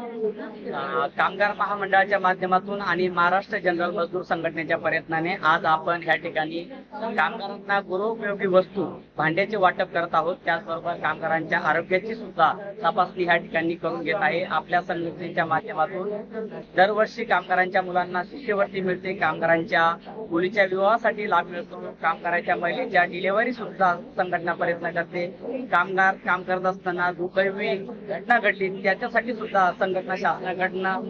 कामगार महामंडळाच्या माध्यमातून आणि महाराष्ट्र जनरल मजदूर संघटनेच्या प्रयत्नाने आज आपण ह्या ठिकाणी कामगारांना गृहोपयोगी वस्तू भांड्याचे वाटप करत आहोत। त्याचबरोबर कामगारांच्या आरोग्याची सुद्धा तपासणी ह्या ठिकाणी करून घेत आहे। आपल्या संघटनेच्या माध्यमातून दरवर्षी कामगारांच्या मुलांना शिष्यवृत्ती मिळते, कामगारांच्या मुलीच्या विवाहासाठी लाभ मिळतो, कामगारांच्या महिलेच्या डिलिव्हरी सुद्धा संघटना प्रयत्न करते। कामगार काम करत असताना दुर्दैवी घटना घडली त्याच्यासाठी सुद्धा संघटना शासनाकडनं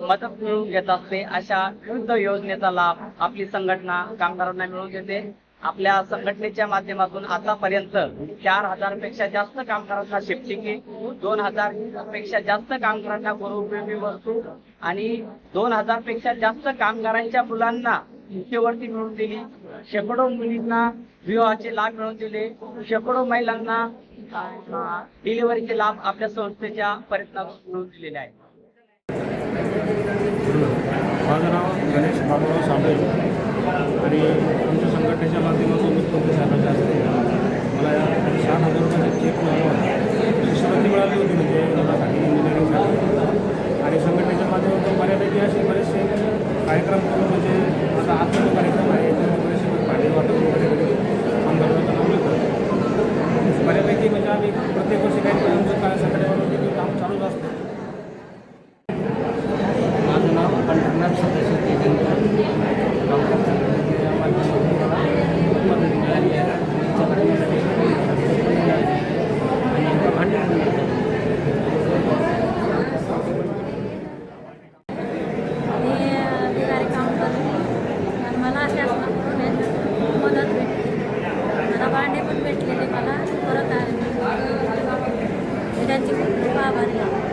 मदत मिळवून घेत असते। अशा विविध योजनेचा लाभ आपली संघटना कामगारांना मिळवून देते। आपल्या संघटनेच्या माध्यमातून आतापर्यंत 4000 पेक्षा जास्त कामगारांना शिफ्टिंग, 2000 पेक्षा जास्त कामगारांना गृहोपयोगी वस्तू आणि 2000 पेक्षा जास्त कामगारांच्या मुलांना शिष्यवृत्ती मिळवून दिली, शेकडो मुलींना विवाहाचे लाभ मिळवून दिले, शेकडो महिलांना डिलिव्हरीचे लाभ आपल्या संस्थेच्या प्रयत्नातून मिळवून दिलेले आहे। माझं नाव गणेश बाबूराव साबळे आणि आमच्या संघटनेच्या माध्यमातून मुख्यमंत्री साहेबांच्या हस्ते मला 6000 रुपयाचे चेक शिष्यवृत्ती मिळाली होती, म्हणजे मुलासाठी इंजिनिअरिंगसाठी। आणि संघटनेच्या माध्यमातून बऱ्यापैकी असे बरेचसे कार्यक्रम करून, म्हणजे आता आत्ता जो कार्यक्रम आहे त्यामध्ये बरेचसे भांडे वाटप वगैरे आमदारांना मिळतं। बऱ्यापैकी म्हणजे आम्ही प्रत्येक वर्षी काही आमचं संघटनेबरोबर काम चालूच असतं। माझं नाव पंढरनाथ सदस्य तेजंकर, कामगार संघटनेच्या माध्यमातून मला मदत मिळाली आहे। संघटनेसाठी आणि भांडे अधिकारी काम करते आणि मला शासनाकडून मदत भेटते। मला भांडे पण भेटलेले, मला परत आले, त्यांची खूप आभारी आहे।